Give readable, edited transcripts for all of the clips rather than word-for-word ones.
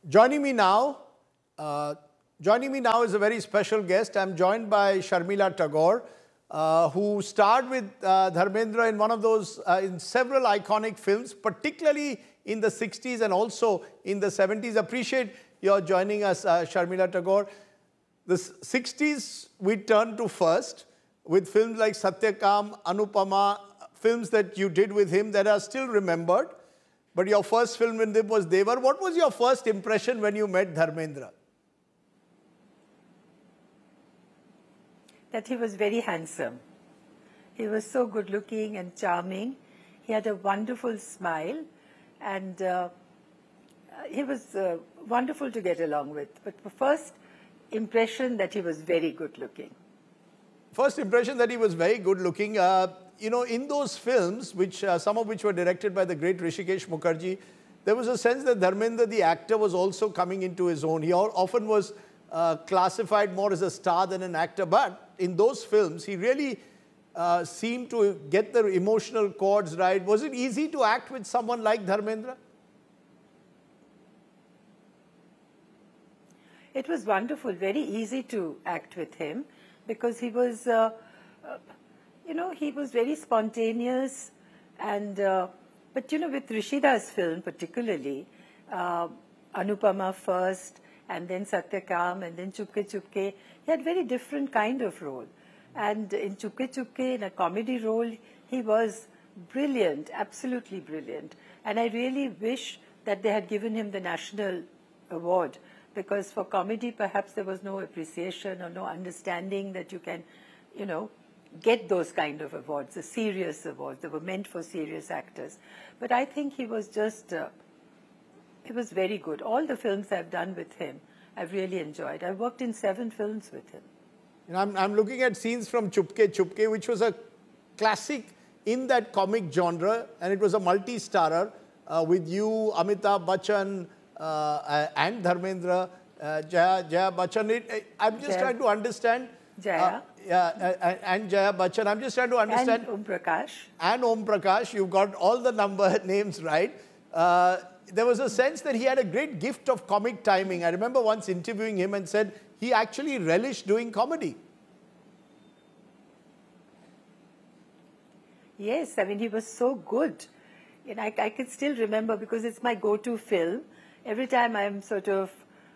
Joining me now, is a very special guest. I'm joined by Sharmila Tagore, who starred with Dharmendra in one of those, in several iconic films, particularly in the 60s and also in the 70s. Appreciate your joining us, Sharmila Tagore. The 60s we turn to first with films like Satyakam, Anupama, films that you did with him that are still remembered. But your first film with him was Devar. What was your first impression when you met Dharmendra? That he was very handsome. He was so good looking and charming. He had a wonderful smile and he was wonderful to get along with. But the first impression that he was very good looking. First impression that he was very good looking. You know, in those films, which some of which were directed by the great Hrishikesh Mukherjee, there was a sense that Dharmendra, the actor, was also coming into his own. He often was classified more as a star than an actor, but in those films, he really seemed to get the emotional chords right. Was it easy to act with someone like Dharmendra? It was wonderful, very easy to act with him because he was, you know, he was very spontaneous and, but you know, with Rishida's film particularly, Anupama first and then Satyakam and then Chupke Chupke, he had very different kind of role. And in Chupke Chupke, in a comedy role, he was brilliant, absolutely brilliant. And I really wish that they had given him the national award because for comedy, perhaps there was no appreciation or no understanding that you can, you know, get those kind of awards, the serious awards that were meant for serious actors. But I think he was just, he was very good. All the films I've done with him, I've really enjoyed. I worked in 7 films with him. And I'm looking at scenes from Chupke Chupke, which was a classic in that comic genre, and it was a multi-starrer with you, Amitabh Bachchan, and Dharmendra, Jaya Bachchan. I'm just trying to understand. Jaya. And Jaya Bachchan. I'm just trying to understand. And Om Prakash. And Om Prakash. You've got all the names right. There was a sense that he had a great gift of comic timing. I remember once interviewing him and said he actually relished doing comedy. Yes, I mean, he was so good. And I can still remember because it's my go-to film. Every time I'm sort of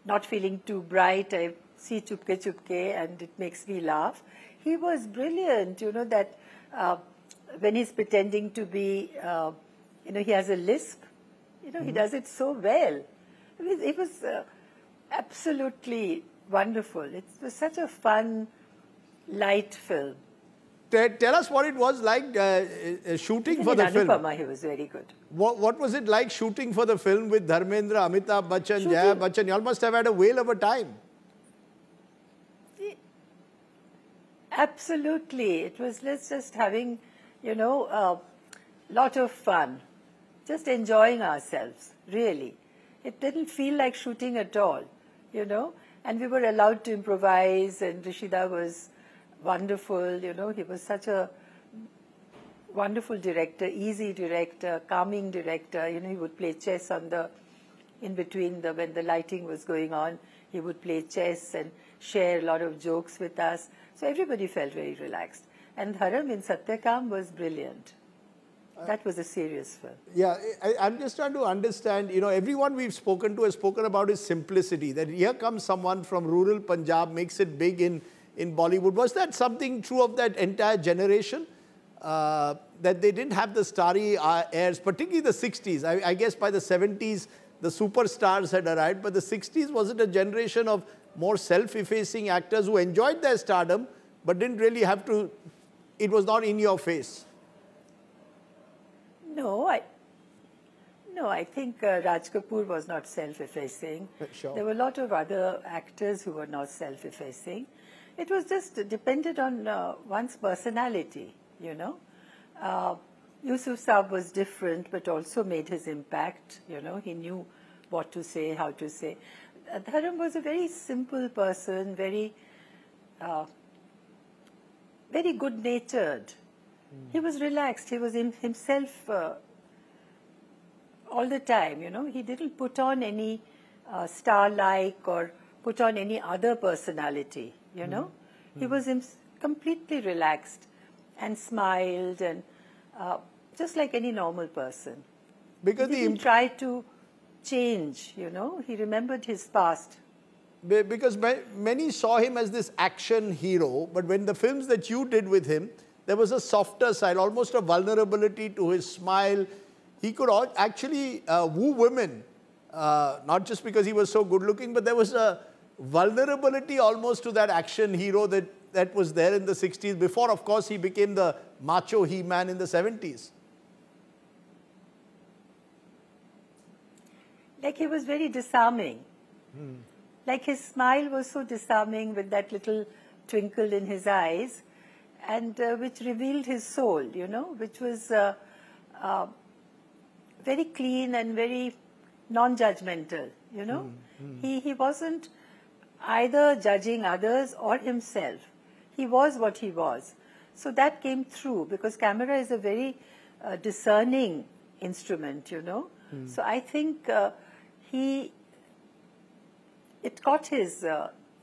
not feeling too bright, I see Chupke Chupke and it makes me laugh. He was brilliant, you know, that when he's pretending to be, you know, he has a lisp, you know, he does it so well. I mean, it was absolutely wonderful. It was such a fun, light film. Tell us what it was like shooting for the film. Anupama, he was very good. What was it like shooting for the film with Dharmendra, Amitabh Bachchan, Jaya Bachchan? You all must have had a whale of a time. Absolutely. It was just having, you know, a lot of fun. Just enjoying ourselves, really. It didn't feel like shooting at all, you know. And we were allowed to improvise and Rishida was wonderful, you know. He was such a wonderful director, easy director, calming director. You know, he would play chess on the, in between the, when the lighting was going on, he would play chess and share a lot of jokes with us. So everybody felt very relaxed. And Dharam in Satyakam was brilliant. That was a serious film. Yeah, I'm just trying to understand, you know, everyone we've spoken to has spoken about his simplicity, that here comes someone from rural Punjab, makes it big in Bollywood. Was that something true of that entire generation? That they didn't have the starry airs, particularly the 60s. I guess by the 70s, the superstars had arrived, but the 60s, was it a generation of more self-effacing actors who enjoyed their stardom, but didn't really have to, it was not in your face? No, I think Raj Kapoor was not self-effacing. Sure. There were a lot of other actors who were not self-effacing. It was just depended on one's personality, you know. Yusuf Saab was different, but also made his impact, you know. He knew what to say, how to say. Dharam was a very simple person, very, very good-natured. He was relaxed. He was himself all the time, you know. He didn't put on any star-like or put on any other personality, you know. He was completely relaxed and smiled and just like any normal person. Because he didn't try to change, you know. He remembered his past. Because many saw him as this action hero, but when the films that you did with him, there was a softer side, almost a vulnerability to his smile. He could actually woo women, not just because he was so good looking, but there was a vulnerability almost to that action hero that was there in the 60s, before, of course, he became the macho he-man in the 70s. Like he was very disarming. Like his smile was so disarming with that little twinkle in his eyes, and which revealed his soul, you know, which was very clean and very non-judgmental, you know. He wasn't either judging others or himself. He was what he was. So that came through, because camera is a very discerning instrument, you know. So I think it caught his,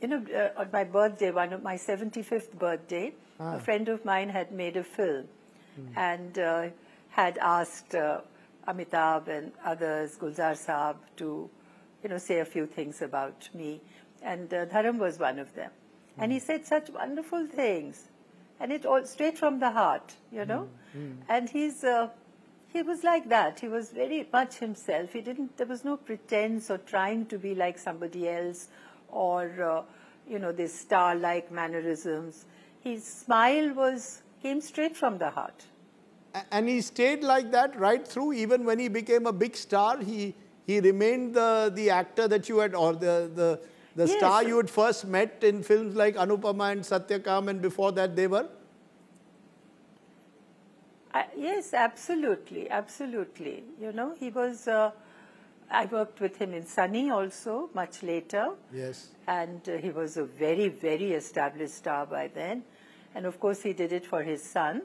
you know, on my birthday, my 75th birthday, a friend of mine had made a film and had asked Amitabh and others, Gulzar Saab, to, you know, say a few things about me. And Dharam was one of them. And he said such wonderful things. And it all straight from the heart, you know. And he was like that. He was very much himself. There was no pretense or trying to be like somebody else or, you know, this star-like mannerisms. His smile came straight from the heart. And he stayed like that right through, even when he became a big star. He remained the actor that you had, or the yes, star you had first met in films like Anupama and Satyakam, and before that they were? Yes, absolutely, absolutely. You know, he was, I worked with him in Sunny also, much later. Yes. And he was a very, very established star by then. And of course he did it for his son,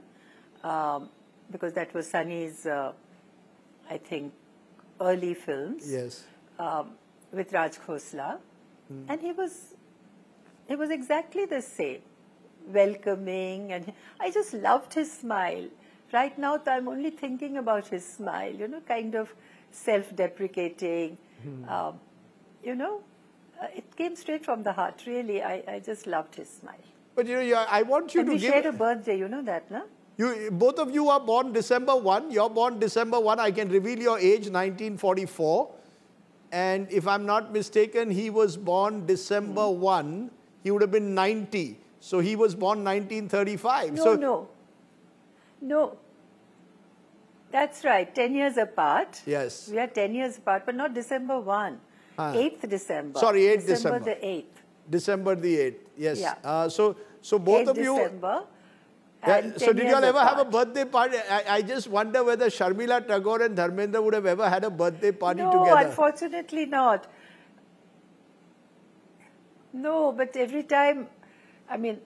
because that was Sunny's, I think, early films. Yes. With Raj Khosla. And he was exactly the same, welcoming, and I just loved his smile. Right now, I'm only thinking about his smile, you know, kind of self-deprecating. You know, it came straight from the heart, really. I just loved his smile. But, you know, I want you and to give... we shared a birthday, you know that, no? Both of you are born December 1. You're born December 1. I can reveal your age, 1944. And if I'm not mistaken, he was born December 1. He would have been 90. So he was born 1935. No. That's right. 10 years apart. Yes. We are 10 years apart, but not December 1. 8th December. Sorry, 8th December. December the 8th. December the 8th. Yes. Yeah. So both of you... December. So did you all ever have a birthday party? I just wonder whether Sharmila Tagore and Dharmendra would have ever had a birthday party together. No, unfortunately not. No, but every time, I mean,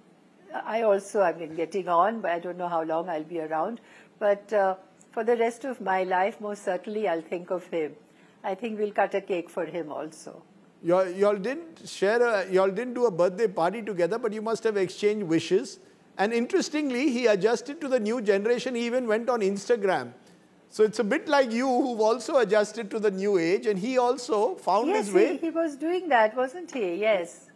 I've been getting on, but I don't know how long I'll be around. But for the rest of my life, most certainly I'll think of him. I think we'll cut a cake for him also. Y'all didn't do a birthday party together, but you must have exchanged wishes. And interestingly, he adjusted to the new generation. He even went on Instagram. So it's a bit like you, who've also adjusted to the new age, and he also found his way. Yes, he was doing that, wasn't he? Yes.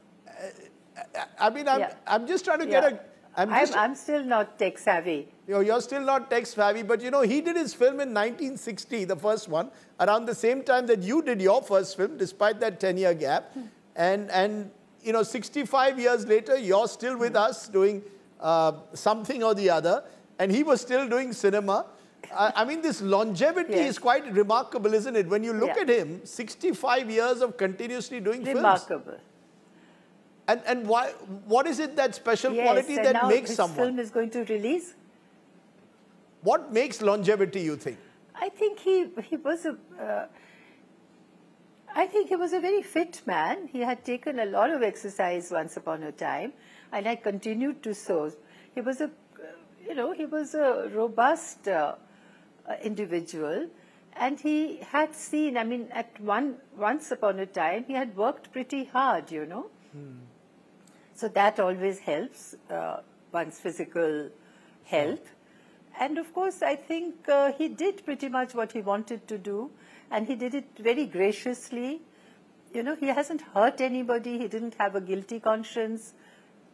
I mean, I'm just trying to get a... I'm still not tech savvy. You're still not tech savvy, but you know, he did his film in 1960, the first one, around the same time that you did your first film, despite that 10-year gap. And you know, 65 years later, you're still with us doing something or the other, and he was still doing cinema. I mean, this longevity is quite remarkable, isn't it? When you look at him, 65 years of continuously doing films. Remarkable. And why? What is it, that special quality that makes someone? This film is going to release. What makes longevity, you think? I think he was a very fit man. He had taken a lot of exercise once upon a time, and had continued to so. He was a robust individual, And he had seen, I mean, once upon a time, he had worked pretty hard, you know. So that always helps, one's physical health. And of course, I think he did pretty much what he wanted to do, and he did it very graciously. You know, he hasn't hurt anybody, he didn't have a guilty conscience,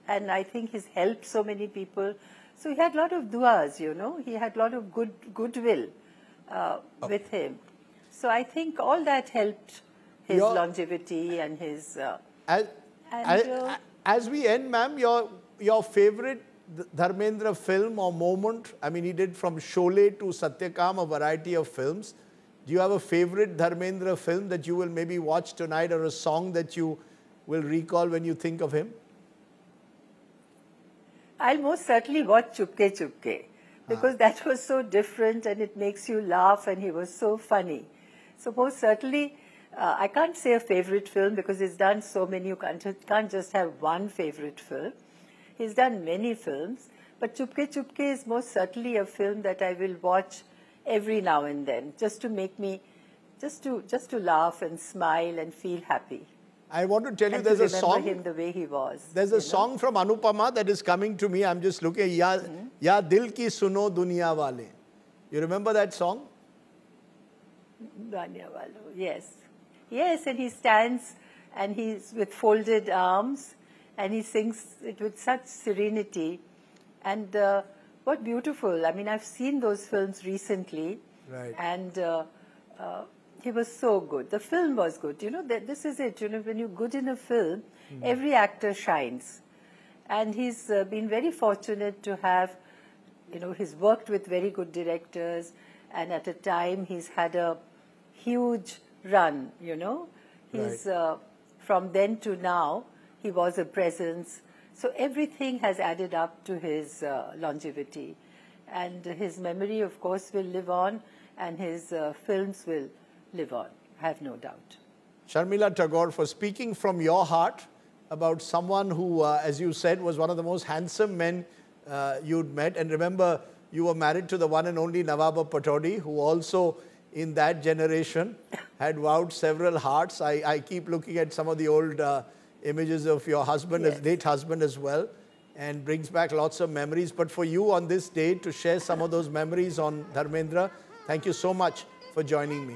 and I think he's helped so many people. So he had a lot of duas, you know, he had a lot of goodwill with him. So I think all that helped his longevity and his... As we end, ma'am, your favorite Dharmendra film or moment? I mean, he did from Sholay to Satyakam, a variety of films. Do you have a favorite Dharmendra film that you will maybe watch tonight, or a song that you will recall when you think of him? I'll most certainly watch Chupke Chupke, because that was so different and it makes you laugh, and he was so funny. So most certainly, I can't say a favorite film because he's done so many, you can't just have one favorite film. He's done many films, but Chupke Chupke is most certainly a film that I will watch every now and then, just to make me, just to laugh and smile and feel happy. I want to tell you, and there's to a song. remember him the way he was. There's a song from Anupama that is coming to me. I'm just looking. Ya Dil Ki Suno Duniya Wale. You remember that song? Duniya Wale, yes. Yes, and he stands and he's with folded arms and he sings it with such serenity. And what beautiful. I mean, I've seen those films recently. Right. And he was so good. The film was good. You know, this is it. You know, when you're good in a film, every actor shines. And he's been very fortunate to have, you know, he's worked with very good directors. And at a time, he's had a huge run, you know. He's, from then to now, he was a presence. So everything has added up to his longevity. And his memory, of course, will live on, and his films will live on, I have no doubt. Sharmila Tagore, for speaking from your heart about someone who, as you said, was one of the most handsome men you'd met. And remember, you were married to the one and only Nawab Patodi, who also, in that generation, had wowed several hearts. I keep looking at some of the old images of your husband, Yes. late husband as well, and brings back lots of memories. But for you on this day to share some of those memories on Dharmendra, thank you so much for joining me.